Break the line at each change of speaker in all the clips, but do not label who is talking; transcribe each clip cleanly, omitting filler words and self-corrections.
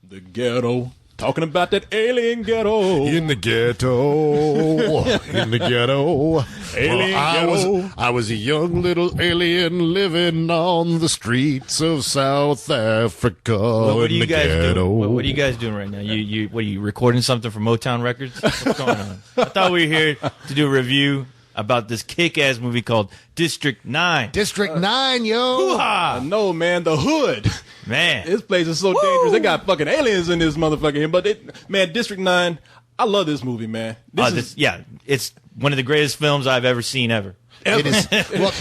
The ghetto. Talking about that alien ghetto.
In the ghetto. In the ghetto.
Alien ghetto.
I was a young little alien living on the streets of South Africa.
What are you guys
ghetto.
doing? What are you guys doing right now? What are you recording something for Motown Records? What's going on? I thought we were here to do a review about this kick-ass movie called District 9.
District 9, yo.
I know, man. The hood.
Man.
This place is so dangerous. They got fucking aliens in this motherfucker here. But, man, District 9, I love this movie, man.
It's one of the greatest films I've ever seen ever.
It is. Well,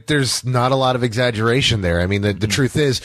there's not a lot of exaggeration there. I mean, the truth is,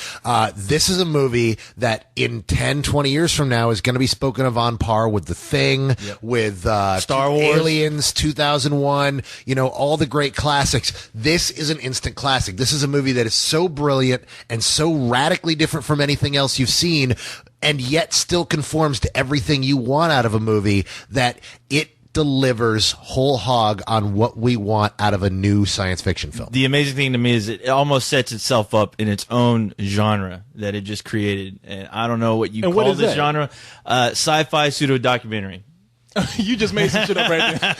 this is a movie that in 10, 20 years from now is going to be spoken of on par with The Thing, with
Star Wars,
Aliens, 2001, all the great classics. This is an instant classic. This is a movie that is so brilliant and so radically different from anything else you've seen, and yet still conforms to everything you want out of a movie, that it delivers whole hog on what we want out of a new science fiction film.
The amazing thing to me is it almost sets itself up in its own genre that it just created. And I don't know what you call this genre. Sci-fi pseudo-documentary.
You just made some shit up right there.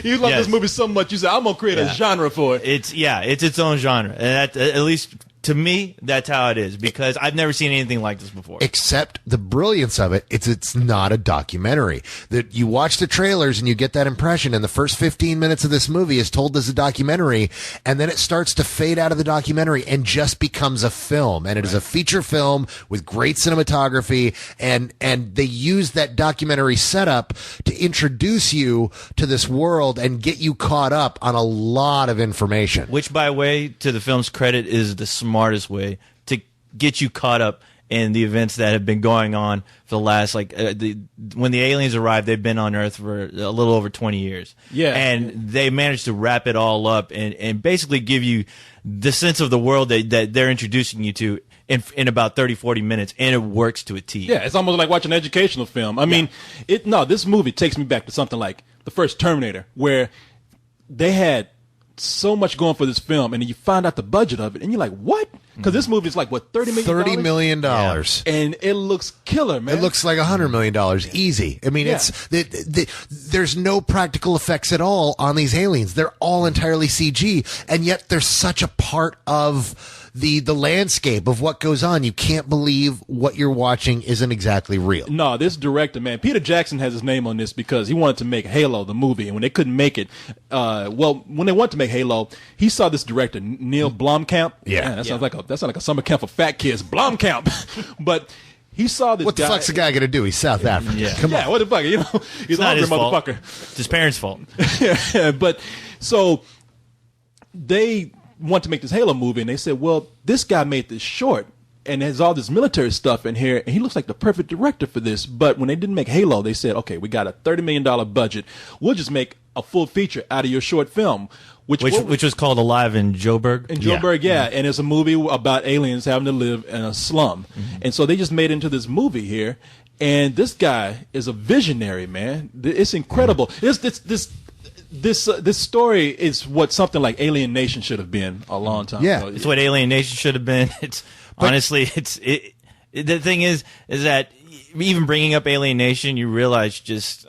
You love this movie so much, you said, I'm going to create a genre for it.
It's its own genre. And at least to me, that's how it is, because I've never seen anything like this before.
Except the brilliance of it, it's not a documentary. That you watch the trailers and you get that impression, and the first 15 minutes of this movie is told as a documentary, and then it starts to fade out of the documentary and just becomes a film. And it is a feature film with great cinematography, and they use that documentary setup to introduce you to this world and get you caught up on a lot of information.
Which, by the way, to the film's credit, is the smartest way to get you caught up in the events that have been going on for the last, when the aliens arrived, they've been on Earth for a little over 20 years.
Yeah.
And they managed to wrap it all up and basically give you the sense of the world that they're introducing you to in about 30, 40 minutes, and it works to a T.
Yeah, it's almost like watching an educational film. I mean, this movie takes me back to something like the first Terminator, where they had so much going for this film, and then you find out the budget of it, and you're like, what? Because this movie is like, what, $30 million?
$30 million.
Yeah. And it looks killer, man.
It looks like $100 million. Easy. I mean, there's no practical effects at all on these aliens. They're all entirely CG, and yet they're such a part of the landscape of what goes on. You can't believe what you're watching isn't exactly real.
No, this director, man, Peter Jackson has his name on this because he wanted to make Halo, the movie, and when they couldn't make it, when they wanted to make Halo, he saw this director, Neil Blomkamp. That sounds like a summer camp for fat kids, Blomkamp. But he saw this.
What the fuck's the guy gonna do? He's South African.
Yeah.
Come on.
What the fuck? He's a hungry motherfucker.
It's his parents' fault.
But so they want to make this Halo movie, and they said, well, this guy made this short and has all this military stuff in here, and he looks like the perfect director for this. But when they didn't make Halo, they said, okay, we got a $30 million budget. We'll just make a full feature out of your short film. Which
was called Alive in Joburg.
In Joburg, and it's a movie about aliens having to live in a slum. Mm-hmm. And so they just made it into this movie here, and this guy is a visionary, man. It's incredible. This story is what something like Alien Nation should have been a long time ago.
It's what Alien Nation should have been. The thing is that even bringing up Alien Nation, you realize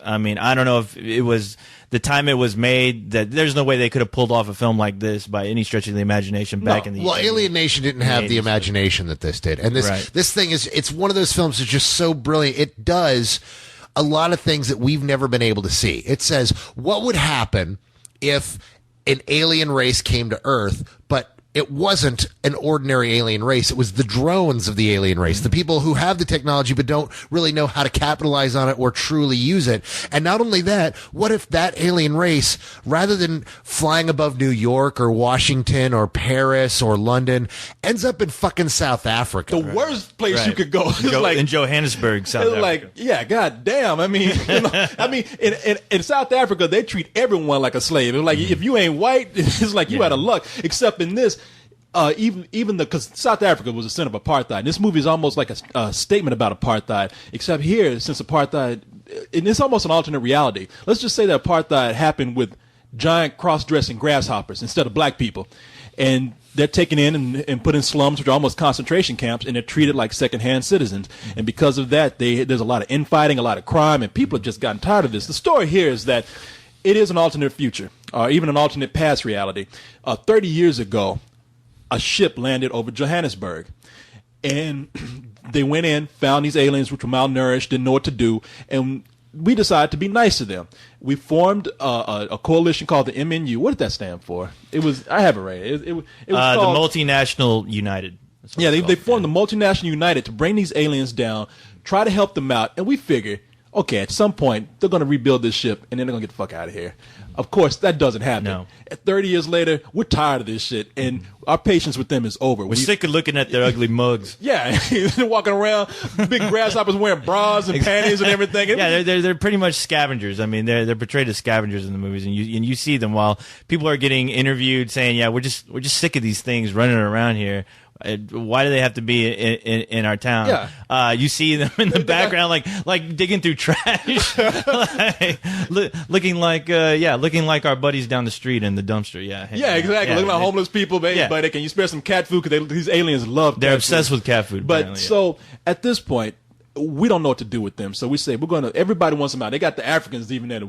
I don't know if it was the time it was made, that there's no way they could have pulled off a film like this by any stretch of the imagination back in the
Well, Alien Nation didn't have the imagination that this did. And this thing it's one of those films that's just so brilliant. It does a lot of things that we've never been able to see. It says, what would happen if an alien race came to Earth, but it wasn't an ordinary alien race. It was the drones of the alien race, the people who have the technology but don't really know how to capitalize on it or truly use it. And not only that, what if that alien race, rather than flying above New York or Washington or Paris or London, ends up in fucking South Africa?
The worst place you could go.
In Johannesburg, South Africa.
Like, yeah, goddamn. I mean, in South Africa, they treat everyone like a slave. It's like, if you ain't white, it's like you out of luck. Except in this, because South Africa was the center of apartheid. And this movie is almost like a statement about apartheid, except here, since apartheid, and it's almost an alternate reality. Let's just say that apartheid happened with giant cross-dressing grasshoppers instead of black people. and they're taken in and put in slums, which are almost concentration camps, and they're treated like secondhand citizens. And because of that, there's a lot of infighting, a lot of crime, and people have just gotten tired of this. The story here is that it is an alternate future, or even an alternate past reality. 30 years ago, a ship landed over Johannesburg, and they went in, found these aliens which were malnourished, didn't know what to do, and we decided to be nice to them. We formed a coalition called the MNU. What did that stand for? I have it right. It was called
the Multinational United.
Yeah, they formed the Multinational United to bring these aliens down, try to help them out, and we figure, okay, at some point, they're going to rebuild this ship, and then they're going to get the fuck out of here. Of course, that doesn't happen.
No.
30 years later, we're tired of this shit, and our patience with them is over.
We're sick of looking at their ugly mugs.
Yeah, they're walking around, big grasshoppers wearing bras and panties and everything.
Yeah, they're pretty much scavengers. I mean, they're portrayed as scavengers in the movies, and you see them while people are getting interviewed saying, "Yeah, we're just sick of these things running around here. Why do they have to be in our town?"
Yeah.
You see them in the background, like digging through trash, looking like our buddies down the street in the dumpster. Yeah,
exactly. Looking like homeless people, baby.
Yeah.
But can you spare some cat food? Because these aliens love.
They're obsessed with cat food.
But so at this point, we don't know what to do with them. So we say everybody wants them out. They got the Africans even there.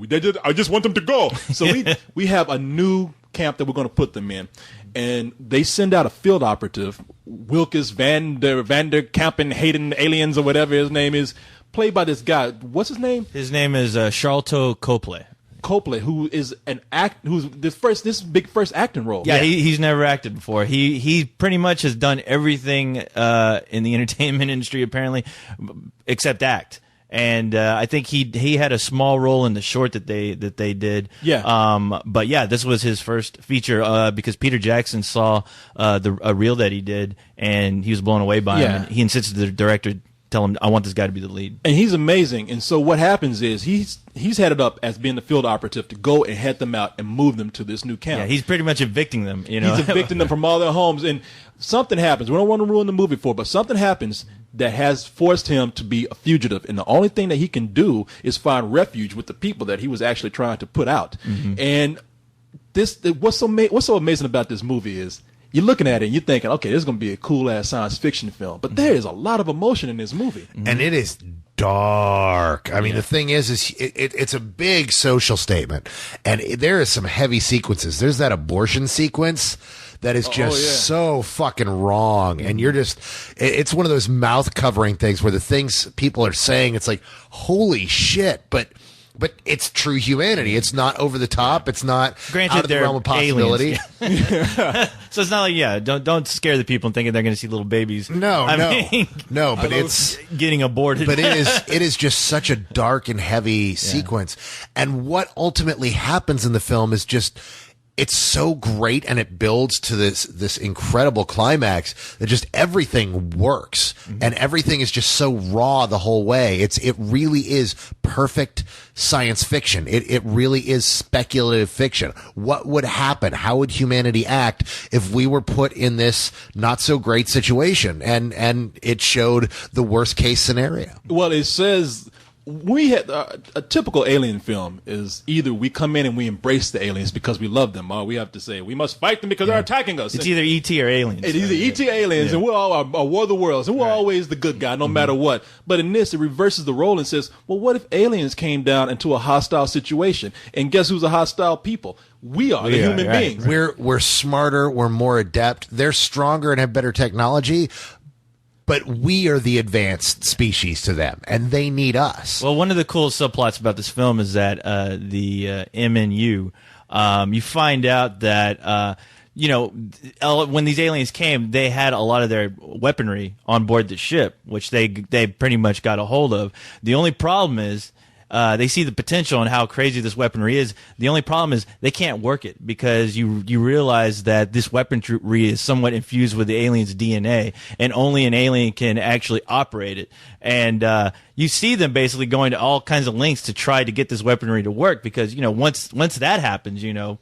I just want them to go. So we have a new camp that we're going to put them in. And they send out a field operative, Wilkes Van der Kampen Hayden Aliens or whatever his name is, played by this guy. What's his name?
His name is Charlton Copley.
Copley, who is who's this big first acting role.
Yeah, he's never acted before. He pretty much has done everything in the entertainment industry apparently, except act. And I think he had a small role in the short that they did.
Yeah.
But yeah, this was his first feature because Peter Jackson saw a reel that he did, and he was blown away by him. And he insisted the director tell him, "I want this guy to be the lead."
And he's amazing. And so what happens is he's headed up as being the field operative to go and head them out and move them to this new camp.
Yeah, he's pretty much evicting them. You know,
he's evicting them from all their homes. And something happens. We don't want to ruin the movie for it, but something happens that has forced him to be a fugitive, and the only thing that he can do is find refuge with the people that he was actually trying to put out. Mm-hmm. And what's so amazing about this movie is you're looking at it and you're thinking, okay, this is going to be a cool ass science fiction film, but there is a lot of emotion in this movie,
and it is dark. I mean, the thing is it's a big social statement, and there is some heavy sequences. There's that abortion sequence that is just so fucking wrong. And it's one of those mouth covering things where the things people are saying, it's like, holy shit. But it's true humanity. It's not over the top. It's not out of the realm of possibility.
So it's not like, don't scare the people and thinking they're going to see little babies.
No, but it's
getting aborted.
But it is just such a dark and heavy sequence. And what ultimately happens in the film is just, it's so great, and it builds to this incredible climax that just everything works, and everything is just so raw the whole way. It really is perfect science fiction. It really is speculative fiction. What would happen? How would humanity act if we were put in this not so great situation? And it showed the worst case scenario.
Well, it says we had a typical alien film is either we come in and we embrace the aliens because we love them, or we have to say we must fight them because they're attacking us.
It's either ET or aliens.
It's either ET or aliens, and we're all a war of the worlds, and we're always the good guy no matter what. But in this, it reverses the role and says, well, what if aliens came down into a hostile situation? And guess who's a hostile people? We are the human beings.
We're smarter, we're more adept, they're stronger and have better technology. But we are the advanced species to them, and they need us.
Well, one of the cool subplots about this film is that the MNU, you find out that when these aliens came, they had a lot of their weaponry on board the ship, which they pretty much got a hold of. The only problem is they see the potential and how crazy this weaponry is. The only problem is they can't work it because you realize that this weaponry is somewhat infused with the alien's DNA, and only an alien can actually operate it. And you see them basically going to all kinds of lengths to try to get this weaponry to work because, once that happens,
Well,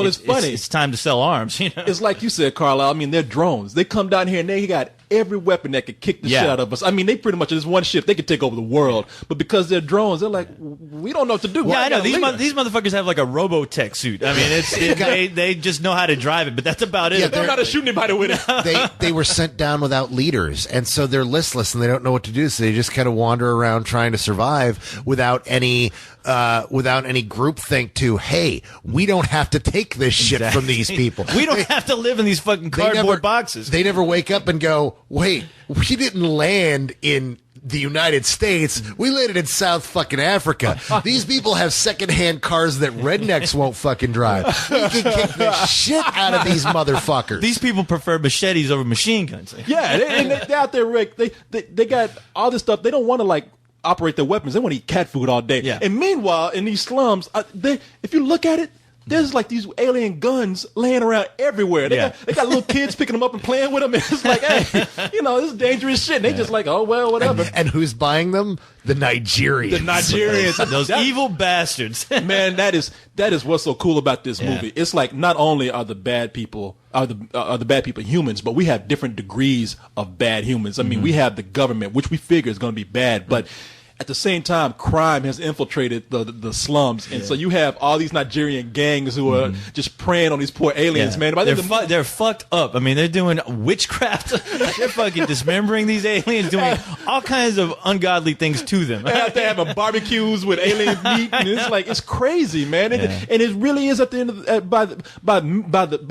it's funny.
It's time to sell arms.
It's like you said, Carlyle. I mean, they're drones. They come down here and they got every weapon that could kick the shit out of us. I mean, they pretty much, this one ship, they could take over the world. But because they're drones, they're like, we don't know what to do.
Yeah, I know. These motherfuckers have like a Robotech suit. I mean, they just know how to drive it, but that's about it.
Yeah, they're not to shoot anybody with it.
They were sent down without leaders, and so they're listless and they don't know what to do. So they just kind of wander around trying to survive without any groupthink to, hey, we don't have to take this shit from these people.
We don't have to live in these fucking cardboard boxes.
They never wake up and go, wait, we didn't land in the United States. We landed in South fucking Africa. These people have secondhand cars that rednecks won't fucking drive. We can kick the shit out of these motherfuckers.
These people prefer machetes over machine guns.
Yeah, they're out there, Rick. They got all this stuff. They don't want to like operate their weapons. They want to eat cat food all day.
Yeah.
And meanwhile, in these slums, if you look at it, there's like these alien guns laying around everywhere. They got little kids picking them up and playing with them. And it's like, hey, this is dangerous shit. And they just like, oh, well, whatever.
And who's buying them? The Nigerians.
The Nigerians.
Those evil bastards.
Man, that is what's so cool about this movie. It's like not only are the bad people bad people humans, but we have different degrees of bad humans. I mean, we have the government, which we figure is going to be bad, but at the same time, crime has infiltrated the slums, and so you have all these Nigerian gangs who are just preying on these poor aliens, man.
They're fucked up. I mean, they're doing witchcraft. They're fucking dismembering these aliens, doing all kinds of ungodly things to them.
They're out there having barbecues with alien meat, and it's like it's crazy, man. And it really is at the end of by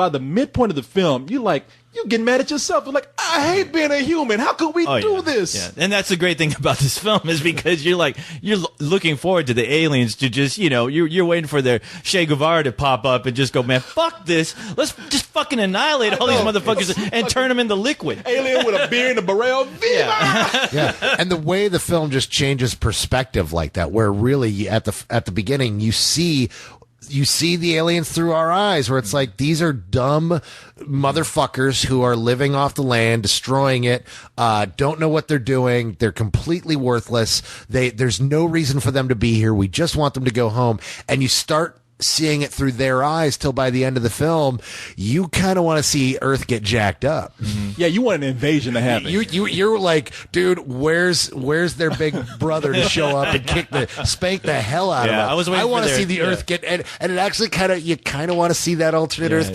the midpoint of the film, you get mad at yourself. You're like, I hate being a human. How could we do this?
Yeah. And that's the great thing about this film is because you're looking forward to the aliens to just, you're waiting for their Che Guevara to pop up and just go, man, fuck this. Let's just fucking annihilate all these motherfuckers and turn them into liquid.
Alien with a beard and a barrel. Viva!
Yeah. And the way the film just changes perspective like that, where really at the beginning you see the aliens through our eyes, where it's like, these are dumb motherfuckers who are living off the land, destroying it, don't know what they're doing. They're completely worthless. There's no reason for them to be here. We just want them to go home. And you start seeing it through their eyes till by the end of the film, you kind of want to see Earth get jacked up.
Yeah, you want an invasion to happen.
You're like, dude, where's their big brother to show up and spank the hell out of them? I want to see the Earth get, and it actually you kind of want to see that alternate Earth